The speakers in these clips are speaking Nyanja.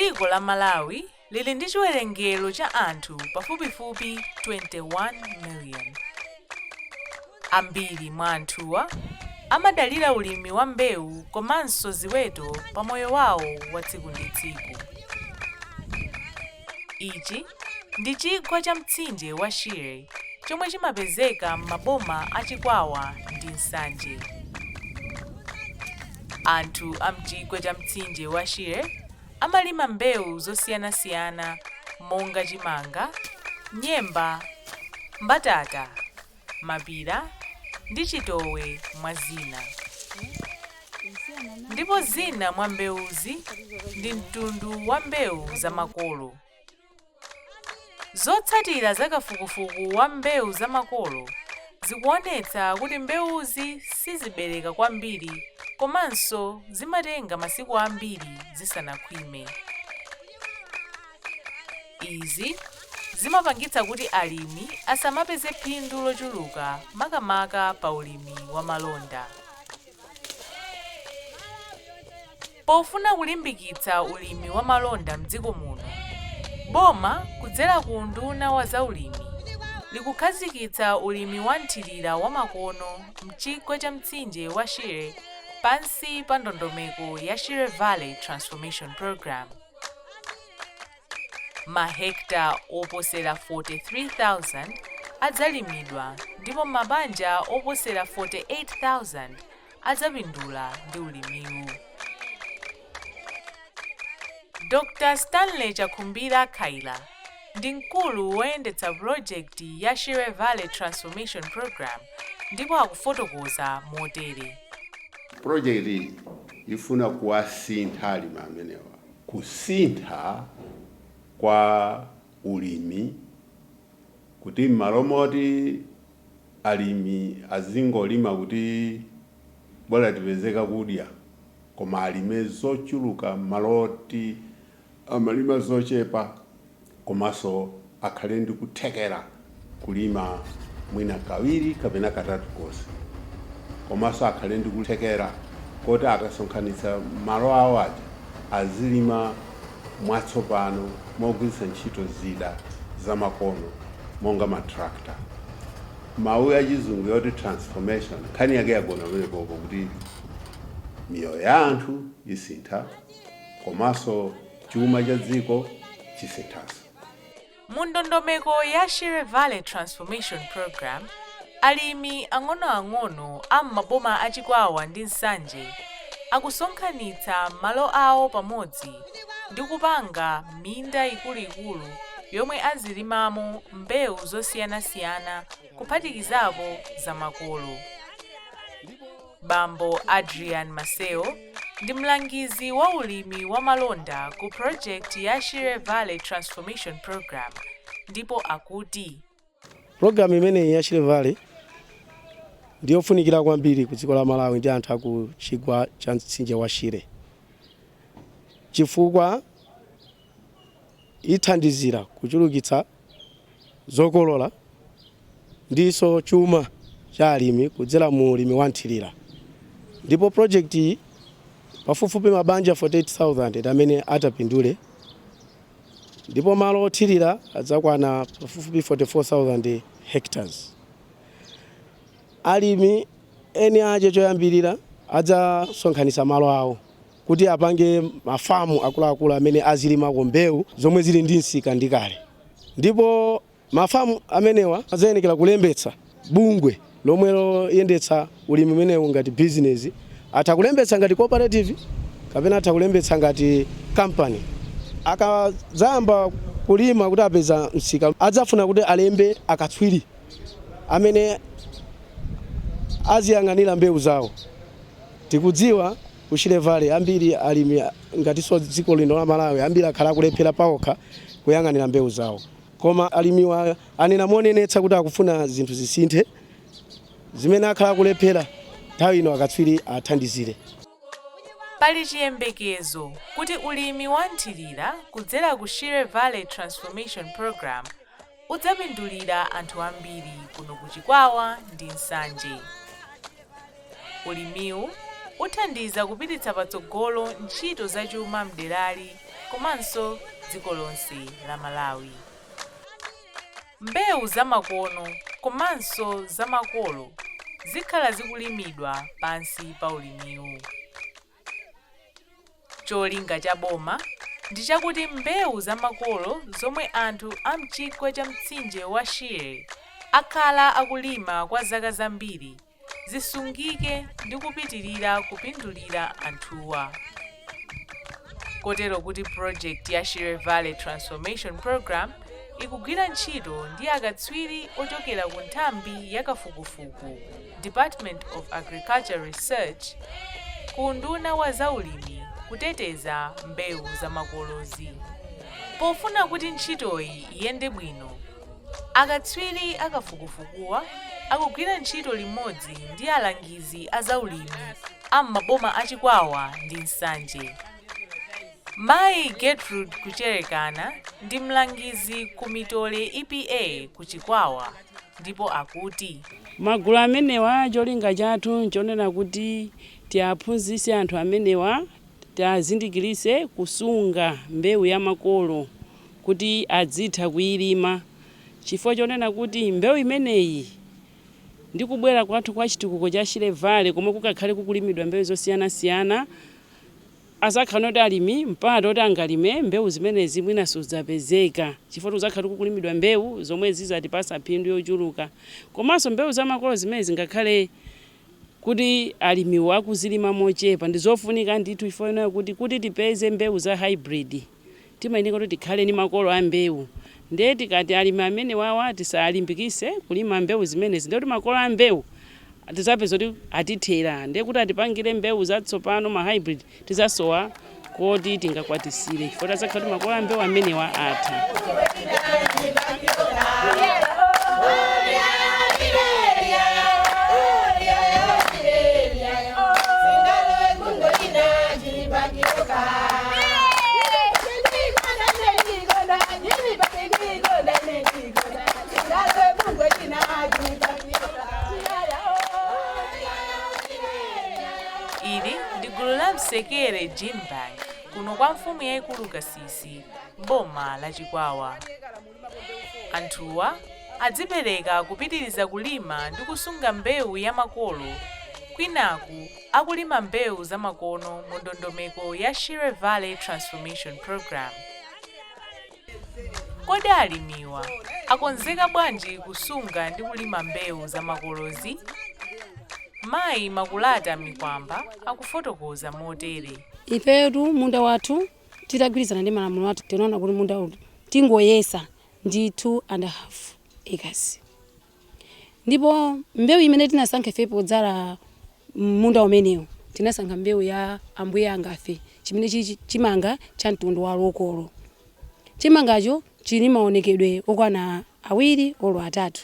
Dziko la Malawi lili ndi chiwerengero cha anthu pafupifupi 21 million. Ambiri mwa anthuwa amadalira ulimi wa mbewu komanso ziweto pa moyo wawo wa tsiku ndi tsiku. Ichi ndi chigwa cha mtsinje wa Shire chomwe chimapezeka m'maboma a Chikwawa ndi Nsanje. Anthu a mchigwa cha mtsinje wa Shire amalima mbewu zosiyanasiyana monga chimanga, nyemba, mbatata, mapira ndi chitowe mwa zina. Ndipo zina mwa mbewuzi ndi mtundu wa mbewu za makolo. Zotsatira za kafukufuku wa mbewu za makolo zikuonetsa kuti mbewuzi sizibereka kwambiri komanso zimatenga masiku ambiri zisanakhwime. Izi zimapangitsa kuti alimi asamapeze phindu lochuluka makamaka pa ulimi wa malonda. Pofuna kulimbikitsa ulimi wa malonda m'dziko muno, boma kudzera ku unduna wa zaulimi likukhazikitsa ulimi wa nthirira wa makono m'chigwa cha mtsinje wa Shire pansi pa ndondomeko ya Shire Valley Transformation Program. Mahekta oposera 43,000 adzalimidwa ndipo mabanja oposera 48,000 adzapindula ndi ulimiwu. Dr. Stanley Chakhumbira Khaila ndi mkulu woyendetsa projekti ya Shire Valley Transformation Program ndipo akufotokoza motere. Projekti ifuna kuwasintha alimi amenewa, kusintha kwa ulimi kuti m'malo moti alimi azingolima kuti bora tipezeka kudya, koma alime zochuluka maloti amalima zochepa komanso akhale ndi kuthekera kulima mwina kawiri kapena katatu konse, komanso akhale ndi kuthekera kuti akasonkhanitsa malo awo aja azilima mwatsopano mogwiritsa ntchito zida zamakono monga matrakta. Mawu ya chizungu yoti transformation nkhani yake yagona pamenepo kuti miyoyo ya anthu isintha komanso chuma cha dziko chisinthanso. Mu ndondomeko ya Shire Valley Transformation Program, alimi ang'onoang'ono a m'maboma a Chikwawa ndi Nsanje akusonkhanitsa malo awo pamodzi ndi kupanga minda ikuluikulu yomwe azilimamo mbewu zosiyanasiyana kuphatikizapo za makolo. Bambo Adrian Maseo ndi mlangizi wa ulimi wa malonda ku project ya Shire Valley Transformation Program ndipo akuti program imeneyi ya Shire Valley ndiyofunikira kwambiri ku dziko la Malawi ndi anthu aku chigwa cha mtsinje wa Shire, chifukwa ithandizira kuchulukitsa zokolola ndiso chuma cha alimi kudzera mu ulimi wa nthirira. Ndipo project iyi pafupifupi mabanja 48,000 amene atapindule, ndipo malo othirira adzakwana pafupifupi 44,000 hectares. Alimi eni aje choyambirira adzasonkhanitsa malo awo kuti apange mafamu akuluakulu amene azilimako mbewu zomwe zili ndi nsika ndi kale. Ndipo mafamu amenewa adzayenekera kulembetsa bungwe lomwe loyendetsa ulimi umenewu ngati business, atakulembetsa ngati cooperative kapena atakulembetsa ngati company. Akazayamba kulima kuti apeza nsika adzafuna kuti alembe akatswiri amene aziyang'anira mbewu zawo. Tikudziwa ku Shire Valley ambiri alimi ngatiso dziko lino la Malawi ambiri akhala kulephera pawokha kuyang'anira mbewu zawo, koma alimiwa anena monenetsa kuti akufuna zinthu zisinthe zimene akhala kulephera nthawi ino akatswiri athandizire. Pali chiyembekezo kuti ulimi wa nthirira kudzera ku Shire Valley Transformation Program udzapindulira anthu ambiri kuno ku Chikwawa ndi Nsanje. Ulimiwu uthandiza kupititsa patsogolo ntchito zachuma mderali komanso dziko lonse la Malawi. Mbewu zamakono komanso zamakolo zikhala zikulimidwa pansi pa ulimiwu. Cholinga cha boma ndi chakuti mbewu zamakolo zomwe anthu a mchigwa cha mtsinje wa Shire akhala akulima kwa zaka zambiri zisungike ndi kupitirira kupindulira anthuwa. Kotero kuti project ya Shire Valley Transformation Program ikugwira ntchito ndi akatswiri ochokera ku nthambi ya kafukufuku Department of Agriculture Research ku nduna wa zaulimi kuteteza mbewu zamakolozi. Pofuna kuti ntchitoyi iyende bwino, akatswiri akafukufukuwa akugwira ntchito limodzi ndi alangizi a zaulimi a maboma a Chikwawa ndi Nsanje. Mayi Gertrude Kucherekana ndi mlangizi ku Mitole EPA ku Chikwawa, ndipo akuti magulu amenewa cholinga chathu nchonena kuti tiaphunzitse anthu amenewa tiazindikirise kusunga mbewu ya makolo kuti adzitha kuyilima, chifukwa chonena kuti mbewu imeneyi ndi kubwera kwathu kwa chitukuko cha Shire Valley komwe kukakhale kukulimidwa mbewu zosiyanasiyana, azakhala kuti alimi mpaka kuti angalime mbewu zimenezi mwina sizidzapezeka, chifukwa kuzakhale kukulimidwa mbewu zomwe zizatipasa phindu yochuluka. Komanso mbewu zamakolo zimenezi ngakhale kuti alimiwo akuzilima mochepa ndi zofunika ndithu, chifukwa kuti tipeze mbewu za hybrid timayenera kuti tikhale ni makolo a mbewu. Ndiye tikati alimi amene wawa tisalimbikise kulima mbewu zimenezi, ndiye kuti makolo a mbewu tizapeza kuti atithera, ndiye kuti atipangire mbewu zatsopano ma hybrid tizasowa kuti tingakwatisire, chifukwa tazakhala kuti makolo a mbewu amenewa atha. Ili ndi gulu la Msekere Gene Bank kuno kwa mfumu yaikulu Kasisi boma la Chikwawa. Anthuwa adzipereka kupitiriza kulima ndi kusunga mbewu ya makolo, kwinaku akulima mbewu zamakono mu ndondomeko ya Shire Valley Transformation Program. Kodi alimiwa akonzeka bwanji kusunga ndi kulima mbewu zamakolozi? Mayi Makulata Mikwamba akufotokoza motere. Ifetu munda wathu titagwirizana ndi malamulo athu tinaona kuti munda uti tingoyesa ndi 2.5 acres. Ndipo mbewu imene tinasankha ife podzala munda umenewu tinasankha mbewu ya ambuye angafe chimene chimanga cha mtundu wa lokolo. Chimangacho chili maonekedwe okwana awiri olo atatu.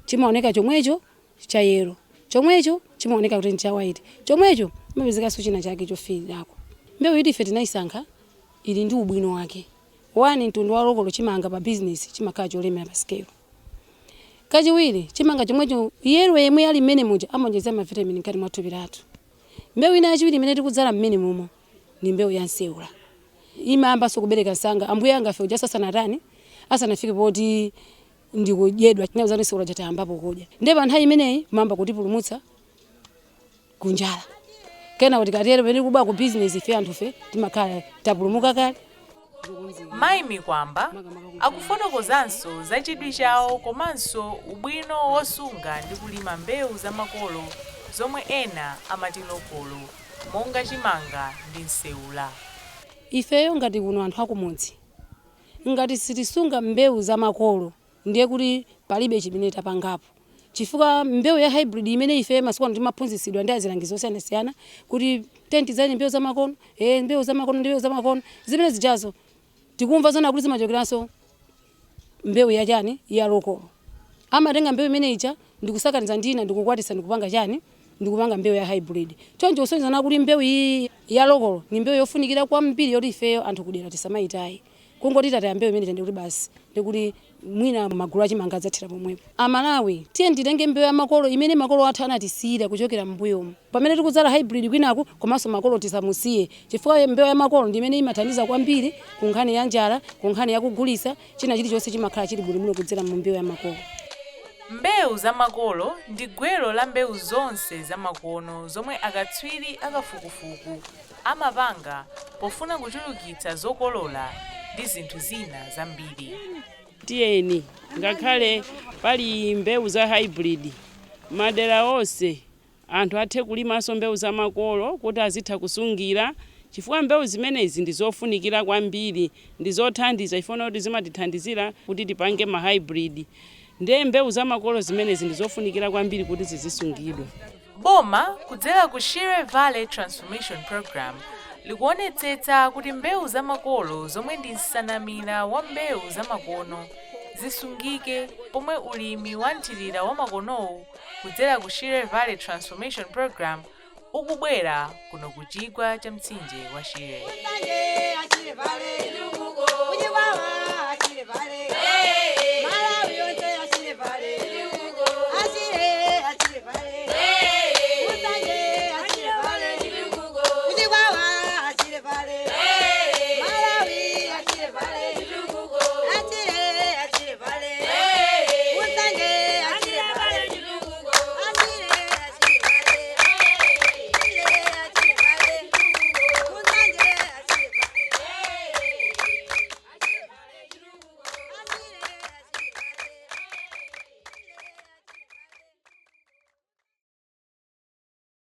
Chimaoneka chomwecho cha yero, chomwecho chimaoneka kuti cha white, chomwecho mapezekaso china chake chofiirako. Mbewu iti ife tinaisankha ili ndi ubwino wake. Wani mtundu wa lokolo chimanga pa business chimakhala cholemera pa scale. Kachiwiri chimanga chomwecho yero yemwe ali mmene muja amonjeza ma vitamin ngati mwa thupi lathu. Mbewu ina yachiwiri imene tikudzala mmene mumo ni mbewu ya nseula. Imayamba sokubereka nsanga ambuye angafe uja sasanatani asanafike poti ndikudyedwa chinawuza nseula chatayambapo kudya. Ndipo nthawi imeneyi mamba kutipulumutsa kunjala. Kena kuti katero pene kuba ku business ife anthu fe timakhala tapulumuka kale. Mayi Mikwamba akufotokozanso za chidwi chawo komanso ubwino wosunga ndi kulima mbewu zamakolo zomwe ena amati lokolo monga chimanga ndi nseula. Ifeyo ngati kuno anthu akumudzi ngati sitisunga mbewu zamakolo ndiye kuti palibe chimene tapangapo, chifukwa mbewu ya hybrid imene ife masiku ano timaphunzitsidwa ndi azilangizi osiyanasiyana kuti tentizani mbewu zamakono, mbewu zamakono ndi mbewu zamakono zimene zijazo tikumva zona kuti zimachokeranso mbewu ya chani ya lokolo. Amatenga mbewu imene ija ndikusakaniza ndina ndikukwatisa ndikupanga chani ndikupanga mbewu ya hybrid. Choncho usonyezana kuti mbewu iyi ya lokolo ni mbewu yofunikira kwambiri yoti ifeyo anthu kudera tisamayitayi. Kungoti tataya mbewu imene tende kuti basi ndikuti mwina magulu achimanga adzathira pomwepo. Amalawi tiye nditenge mbewu ya makolo imene makolo athu anatisiyira kuchokera m'mbuyomu. Pamene tikudzala hybrid kwinaku komanso makolo tisamusiye, chifukwa mbewu ya makolo ndi imene imathandiza kwambiri ku nkhani ya njala, ku nkhani ya kugulisa, china chilichonse chimakhala chili bwinobwino kudzera mu mbewu ya makolo. Mbewu za makolo ndi gwero la mbewu zonse za makono zomwe akatswiri akafukufuku amapanga pofuna kuchulukitsa zokolola ndi zinthu zina zambiri. Tiyeni ngakhale pali mbewu za hybrid madera onse anthu athe kulimanso mbewu za makolo kuti azitha kusungira, chifukwa mbewu zimenezi ndi zofunikira kwambiri, ndi zothandiza ifuna kuti zimatithandizira kuti tipange ma hybrid. Ndiye mbewu za makolo zimenezi ndi zofunikira kwambiri kuti zizisungidwa. Boma kudzera ku Shire Valley Transformation Program likuonetsetsa kuti mbewu za makolo zomwe ndi nsanamira wa mbewu za makono zisungike, pomwe ulimi wa nthirira wa makonowu kudzera ku Shire Valley Transformation Program ukubwera kuno ku chigwa cha mtsinje wa Shire.